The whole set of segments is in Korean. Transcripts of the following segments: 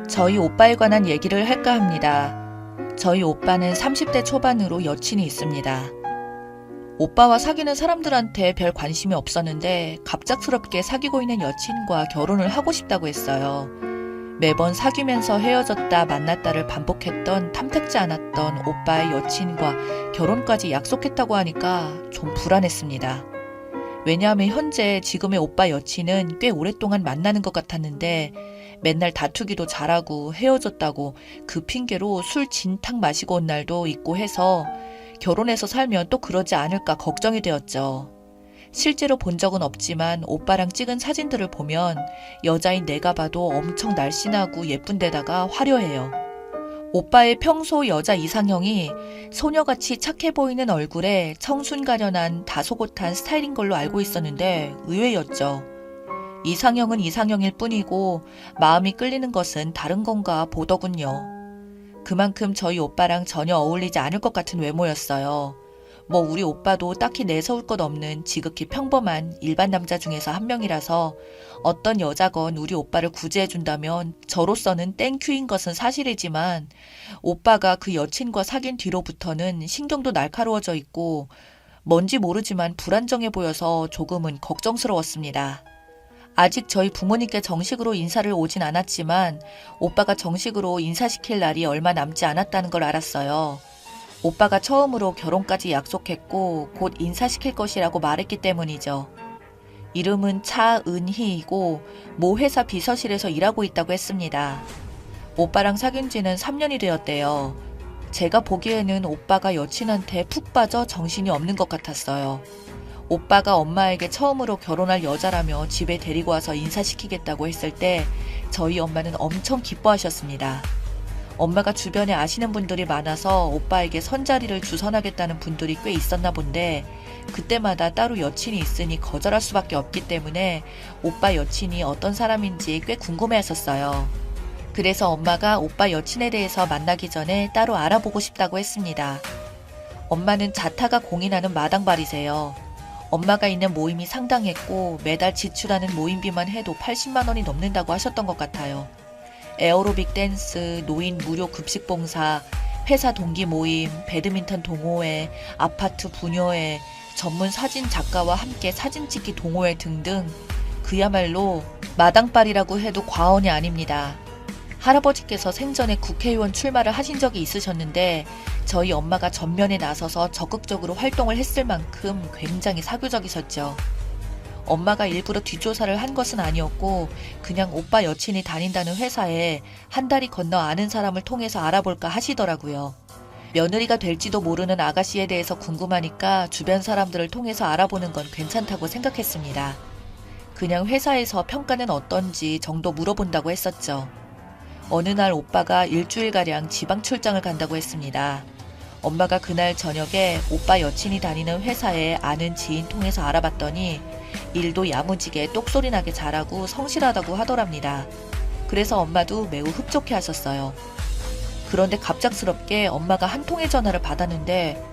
저희 오빠에 관한 얘기를 할까 합니다. 저희 오빠는 30대 초반으로 여친이 있습니다. 오빠와 사귀는 사람들한테 별 관심이 없었는데 갑작스럽게 사귀고 있는 여친과 결혼을 하고 싶다고 했어요. 매번 사귀면서 헤어졌다 만났다를 반복했던 탐탁지 않았던 오빠의 여친과 결혼까지 약속했다고 하니까 좀 불안했습니다. 왜냐하면 현재 지금의 오빠 여친은 꽤 오랫동안 만나는 것 같았는데 맨날 다투기도 잘하고 헤어졌다고 그 핑계로 술 진탕 마시고 온 날도 있고 해서 결혼해서 살면 또 그러지 않을까 걱정이 되었죠. 실제로 본 적은 없지만 오빠랑 찍은 사진들을 보면 여자인 내가 봐도 엄청 날씬하고 예쁜 데다가 화려해요. 오빠의 평소 여자 이상형이 소녀같이 착해 보이는 얼굴에 청순가련한 다소곳한 스타일인 걸로 알고 있었는데 의외였죠. 이상형은 이상형일 뿐이고 마음이 끌리는 것은 다른 건가 보더군요. 그만큼 저희 오빠랑 전혀 어울리지 않을 것 같은 외모였어요. 뭐 우리 오빠도 딱히 내세울 것 없는 지극히 평범한 일반 남자 중에서 한 명이라서 어떤 여자건 우리 오빠를 구제해준다면 저로서는 땡큐인 것은 사실이지만 오빠가 그 여친과 사귄 뒤로부터는 신경도 날카로워져 있고 뭔지 모르지만 불안정해 보여서 조금은 걱정스러웠습니다. 아직 저희 부모님께 정식으로 인사를 오진 않았지만 오빠가 정식으로 인사시킬 날이 얼마 남지 않았다는 걸 알았어요. 오빠가 처음으로 결혼까지 약속했고 곧 인사시킬 것이라고 말했기 때문이죠. 이름은 차은희이고 모 회사 비서실에서 일하고 있다고 했습니다. 오빠랑 사귄 지는 3년이 되었대요. 제가 보기에는 오빠가 여친한테 푹 빠져 정신이 없는 것 같았어요. 오빠가 엄마에게 처음으로 결혼할 여자라며 집에 데리고 와서 인사시키겠다고 했을 때 저희 엄마는 엄청 기뻐하셨습니다. 엄마가 주변에 아시는 분들이 많아서 오빠에게 선자리를 주선하겠다는 분들이 꽤 있었나 본데 그때마다 따로 여친이 있으니 거절할 수밖에 없기 때문에 오빠 여친이 어떤 사람인지 꽤 궁금해했었어요. 그래서 엄마가 오빠 여친에 대해서 만나기 전에 따로 알아보고 싶다고 했습니다. 엄마는 자타가 공인하는 마당발이세요. 엄마가 있는 모임이 상당했고 매달 지출하는 모임비만 해도 80만 원이 넘는다고 하셨던 것 같아요. 에어로빅 댄스, 노인 무료 급식 봉사, 회사 동기 모임, 배드민턴 동호회, 아파트 부녀회, 전문 사진 작가와 함께 사진 찍기 동호회 등등 그야말로 마당발이라고 해도 과언이 아닙니다. 할아버지께서 생전에 국회의원 출마를 하신 적이 있으셨는데 저희 엄마가 전면에 나서서 적극적으로 활동을 했을 만큼 굉장히 사교적이셨죠. 엄마가 일부러 뒷조사를 한 것은 아니었고 그냥 오빠 여친이 다닌다는 회사에 한 달이 건너 아는 사람을 통해서 알아볼까 하시더라고요. 며느리가 될지도 모르는 아가씨에 대해서 궁금하니까 주변 사람들을 통해서 알아보는 건 괜찮다고 생각했습니다. 그냥 회사에서 평가는 어떤지 정도 물어본다고 했었죠. 어느 날 오빠가 일주일가량 지방 출장을 간다고 했습니다. 엄마가 그날 저녁에 오빠 여친이 다니는 회사에 아는 지인 통해서 알아봤더니 일도 야무지게 똑소리 나게 잘하고 성실하다고 하더랍니다. 그래서 엄마도 매우 흡족해 하셨어요. 그런데 갑작스럽게 엄마가 한 통의 전화를 받았는데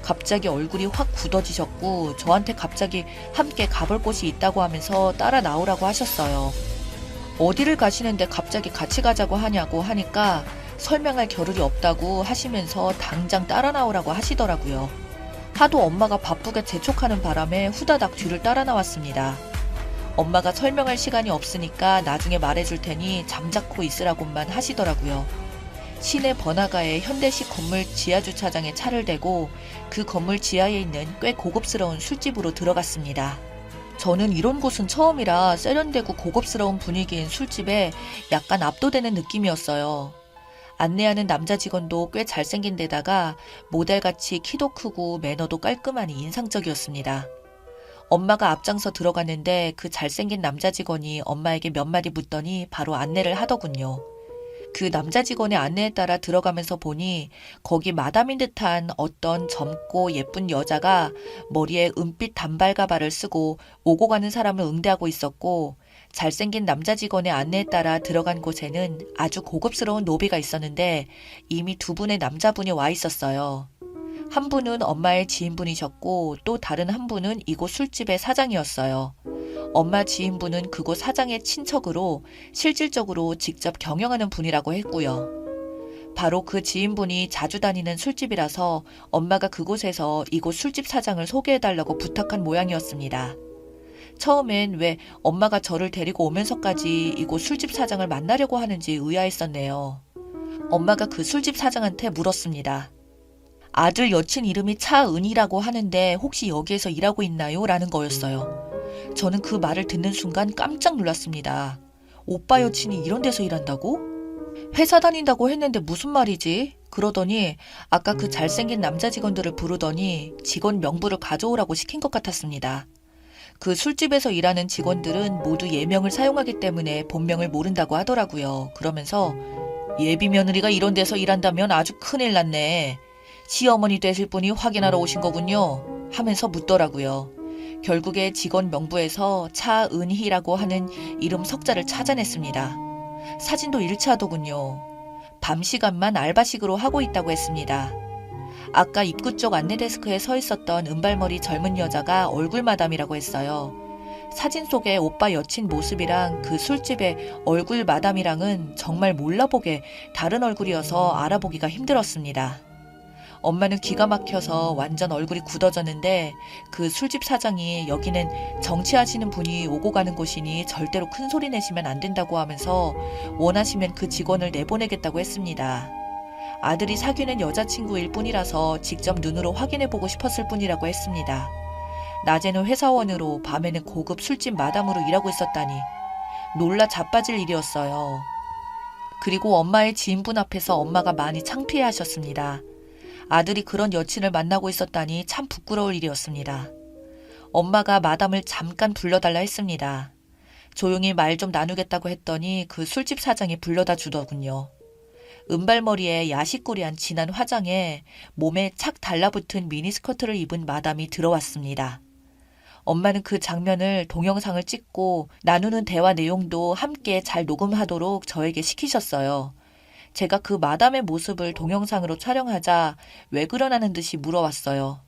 갑자기 얼굴이 확 굳어지셨고 저한테 갑자기 함께 가볼 곳이 있다고 하면서 따라 나오라고 하셨어요. 어디를 가시는데 갑자기 같이 가자고 하냐고 하니까 설명할 겨를이 없다고 하시면서 당장 따라 나오라고 하시더라고요. 하도 엄마가 바쁘게 재촉하는 바람에 후다닥 뒤를 따라 나왔습니다. 엄마가 설명할 시간이 없으니까 나중에 말해줄 테니 잠자코 있으라고만 하시더라고요. 시내 번화가의 현대식 건물 지하주차장에 차를 대고 그 건물 지하에 있는 꽤 고급스러운 술집으로 들어갔습니다. 저는 이런 곳은 처음이라 세련되고 고급스러운 분위기인 술집에 약간 압도되는 느낌이었어요. 안내하는 남자 직원도 꽤 잘생긴 데다가 모델같이 키도 크고 매너도 깔끔하니 인상적이었습니다. 엄마가 앞장서 들어갔는데 그 잘생긴 남자 직원이 엄마에게 몇 마디 묻더니 바로 안내를 하더군요. 그 남자 직원의 안내에 따라 들어가면서 보니 거기 마담인 듯한 어떤 젊고 예쁜 여자가 머리에 은빛 단발 가발을 쓰고 오고 가는 사람을 응대하고 있었고 잘생긴 남자 직원의 안내에 따라 들어간 곳에는 아주 고급스러운 로비가 있었는데 이미 두 분의 남자분이 와 있었어요. 한 분은 엄마의 지인분이셨고 또 다른 한 분은 이곳 술집의 사장이었어요. 엄마 지인분은 그곳 사장의 친척으로 실질적으로 직접 경영하는 분이라고 했고요. 바로 그 지인분이 자주 다니는 술집이라서 엄마가 그곳에서 이곳 술집 사장을 소개해달라고 부탁한 모양이었습니다. 처음엔 왜 엄마가 저를 데리고 오면서까지 이곳 술집 사장을 만나려고 하는지 의아했었네요. 엄마가 그 술집 사장한테 물었습니다. 아들 여친 이름이 차은이라고 하는데 혹시 여기에서 일하고 있나요? 라는 거였어요. 저는 그 말을 듣는 순간 깜짝 놀랐습니다. 오빠 여친이 이런 데서 일한다고? 회사 다닌다고 했는데 무슨 말이지? 그러더니 아까 그 잘생긴 남자 직원들을 부르더니 직원 명부를 가져오라고 시킨 것 같았습니다. 그 술집에서 일하는 직원들은 모두 예명을 사용하기 때문에 본명을 모른다고 하더라고요. 그러면서 예비 며느리가 이런 데서 일한다면 아주 큰일 났네. 시어머니 되실 분이 확인하러 오신 거군요. 하면서 묻더라고요. 결국에 직원 명부에서 차은희라고 하는 이름 석자를 찾아냈습니다. 사진도 일치하더군요. 밤 시간만 알바식으로 하고 있다고 했습니다. 아까 입구 쪽 안내데스크에 서 있었던 은발머리 젊은 여자가 얼굴 마담이라고 했어요. 사진 속의 오빠 여친 모습이랑 그 술집의 얼굴 마담이랑은 정말 몰라보게 다른 얼굴이어서 알아보기가 힘들었습니다. 엄마는 기가 막혀서 완전 얼굴이 굳어졌는데 그 술집 사장이 여기는 정치하시는 분이 오고 가는 곳이니 절대로 큰 소리 내시면 안 된다고 하면서 원하시면 그 직원을 내보내겠다고 했습니다. 아들이 사귀는 여자친구일 뿐이라서 직접 눈으로 확인해보고 싶었을 뿐이라고 했습니다. 낮에는 회사원으로 밤에는 고급 술집 마담으로 일하고 있었다니 놀라 자빠질 일이었어요. 그리고 엄마의 지인분 앞에서 엄마가 많이 창피해하셨습니다. 아들이 그런 여친을 만나고 있었다니 참 부끄러울 일이었습니다. 엄마가 마담을 잠깐 불러달라 했습니다. 조용히 말 좀 나누겠다고 했더니 그 술집 사장이 불러다 주더군요. 은발머리에 야식꾸리한 진한 화장에 몸에 착 달라붙은 미니스커트를 입은 마담이 들어왔습니다. 엄마는 그 장면을 동영상을 찍고 나누는 대화 내용도 함께 잘 녹음하도록 저에게 시키셨어요. 제가 그 마담의 모습을 동영상으로 촬영하자 왜 그러냐는 듯이 물어왔어요.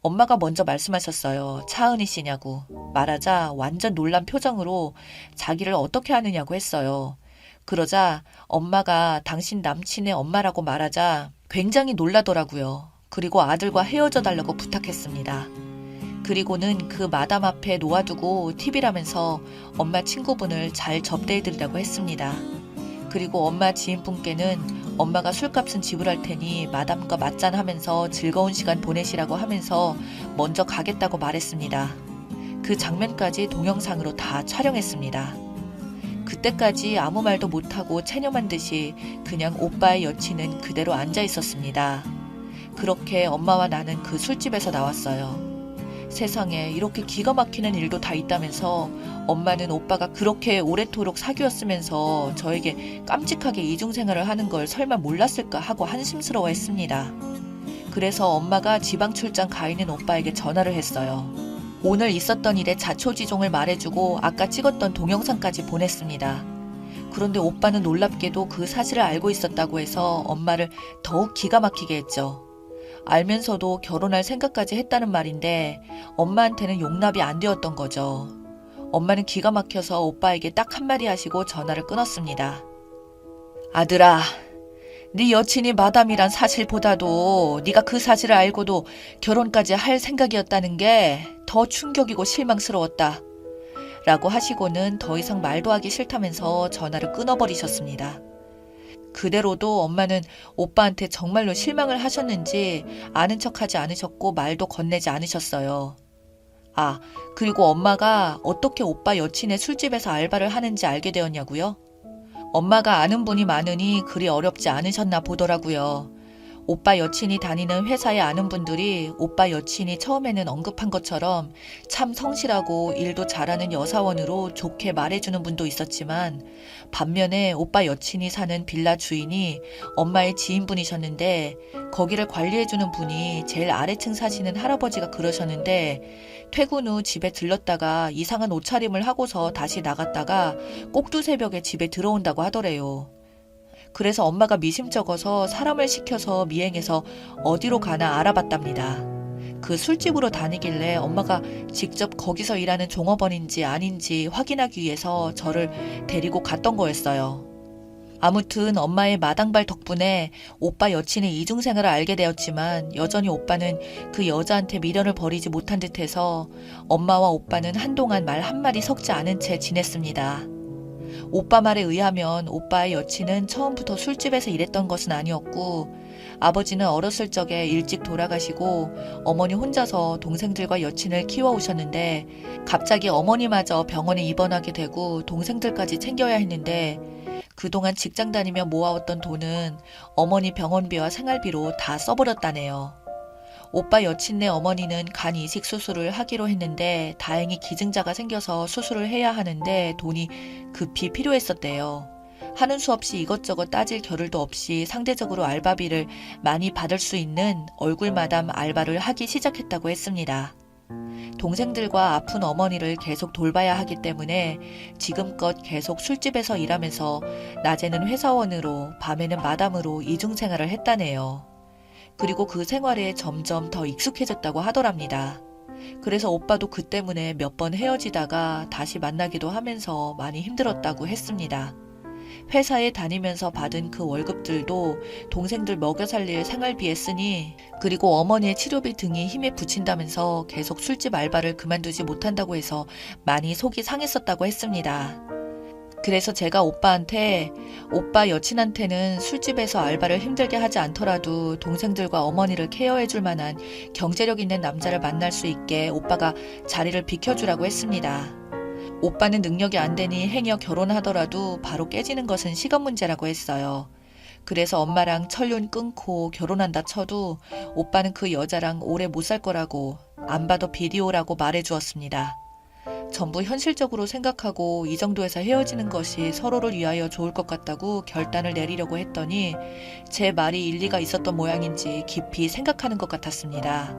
엄마가 먼저 말씀하셨어요. 차은희 씨냐고. 말하자 완전 놀란 표정으로 자기를 어떻게 아느냐고 했어요. 그러자 엄마가 당신 남친의 엄마라고 말하자 굉장히 놀라더라고요. 그리고 아들과 헤어져 달라고 부탁했습니다. 그리고는 그 마담 앞에 놓아두고 TV라면서 엄마 친구분을 잘 접대해드리라고 했습니다. 그리고 엄마 지인분께는 엄마가 술값은 지불할 테니 마담과 맞잔하면서 즐거운 시간 보내시라고 하면서 먼저 가겠다고 말했습니다. 그 장면까지 동영상으로 다 촬영했습니다. 그때까지 아무 말도 못하고 체념한 듯이 그냥 오빠의 여친은 그대로 앉아 있었습니다. 그렇게 엄마와 나는 그 술집에서 나왔어요. 세상에 이렇게 기가 막히는 일도 다 있다면서 엄마는 오빠가 그렇게 오래도록 사귀었으면서 저에게 깜찍하게 이중생활을 하는 걸 설마 몰랐을까 하고 한심스러워 했습니다. 그래서 엄마가 지방 출장 가 있는 오빠에게 전화를 했어요. 오늘 있었던 일의 자초지종을 말해주고 아까 찍었던 동영상까지 보냈습니다. 그런데 오빠는 놀랍게도 그 사실을 알고 있었다고 해서 엄마를 더욱 기가 막히게 했죠. 알면서도 결혼할 생각까지 했다는 말인데 엄마한테는 용납이 안 되었던 거죠. 엄마는 기가 막혀서 오빠에게 딱 한마디 하시고 전화를 끊었습니다. 아들아, 네 여친이 마담이란 사실보다도 네가 그 사실을 알고도 결혼까지 할 생각이었다는 게 더 충격이고 실망스러웠다. 라고 하시고는 더 이상 말도 하기 싫다면서 전화를 끊어버리셨습니다. 그대로도 엄마는 오빠한테 정말로 실망을 하셨는지 아는 척하지 않으셨고 말도 건네지 않으셨어요. 아, 그리고 엄마가 어떻게 오빠 여친의 술집에서 알바를 하는지 알게 되었냐고요? 엄마가 아는 분이 많으니 그리 어렵지 않으셨나 보더라고요. 오빠 여친이 다니는 회사에 아는 분들이 오빠 여친이 처음에는 언급한 것처럼 참 성실하고 일도 잘하는 여사원으로 좋게 말해주는 분도 있었지만 반면에 오빠 여친이 사는 빌라 주인이 엄마의 지인분이셨는데 거기를 관리해주는 분이 제일 아래층 사시는 할아버지가 그러셨는데 퇴근 후 집에 들렀다가 이상한 옷차림을 하고서 다시 나갔다가 꼭두 새벽에 집에 들어온다고 하더래요. 그래서 엄마가 미심쩍어서 사람을 시켜서 미행해서 어디로 가나 알아봤답니다. 그 술집으로 다니길래 엄마가 직접 거기서 일하는 종업원인지 아닌지 확인하기 위해서 저를 데리고 갔던 거였어요. 아무튼 엄마의 마당발 덕분에 오빠 여친의 이중생활을 알게 되었지만 여전히 오빠는 그 여자한테 미련을 버리지 못한 듯해서 엄마와 오빠는 한동안 말 한마디 섞지 않은 채 지냈습니다. 오빠 말에 의하면 오빠의 여친은 처음부터 술집에서 일했던 것은 아니었고 아버지는 어렸을 적에 일찍 돌아가시고 어머니 혼자서 동생들과 여친을 키워오셨는데 갑자기 어머니마저 병원에 입원하게 되고 동생들까지 챙겨야 했는데 그동안 직장 다니며 모아왔던 돈은 어머니 병원비와 생활비로 다 써버렸다네요. 오빠 여친네 어머니는 간 이식 수술을 하기로 했는데 다행히 기증자가 생겨서 수술을 해야 하는데 돈이 급히 필요했었대요. 하는 수 없이 이것저것 따질 겨를도 없이 상대적으로 알바비를 많이 받을 수 있는 얼굴 마담 알바를 하기 시작했다고 했습니다. 동생들과 아픈 어머니를 계속 돌봐야 하기 때문에 지금껏 계속 술집에서 일하면서 낮에는 회사원으로 밤에는 마담으로 이중생활을 했다네요. 그리고 그 생활에 점점 더 익숙해졌다고 하더랍니다. 그래서 오빠도 그 때문에 몇 번 헤어지다가 다시 만나기도 하면서 많이 힘들었다고 했습니다. 회사에 다니면서 받은 그 월급들도 동생들 먹여 살릴 생활비에 쓰니 그리고 어머니의 치료비 등이 힘에 부친다면서 계속 술집 알바를 그만두지 못한다고 해서 많이 속이 상했었다고 했습니다. 그래서 제가 오빠한테 오빠 여친한테는 술집에서 알바를 힘들게 하지 않더라도 동생들과 어머니를 케어해줄 만한 경제력 있는 남자를 만날 수 있게 오빠가 자리를 비켜주라고 했습니다. 오빠는 능력이 안 되니 행여 결혼하더라도 바로 깨지는 것은 시간 문제라고 했어요. 그래서 엄마랑 철륜 끊고 결혼한다 쳐도 오빠는 그 여자랑 오래 못 살 거라고 안 봐도 비디오라고 말해주었습니다. 전부 현실적으로 생각하고 이 정도에서 헤어지는 것이 서로를 위하여 좋을 것 같다고 결단을 내리려고 했더니 제 말이 일리가 있었던 모양인지 깊이 생각하는 것 같았습니다.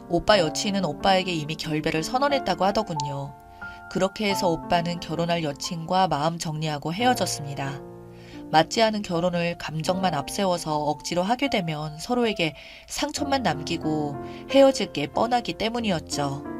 오빠 여친은 오빠에게 이미 결별을 선언했다고 하더군요. 그렇게 해서 오빠는 결혼할 여친과 마음 정리하고 헤어졌습니다. 맞지 않은 결혼을 감정만 앞세워서 억지로 하게 되면 서로에게 상처만 남기고 헤어질 게 뻔하기 때문이었죠.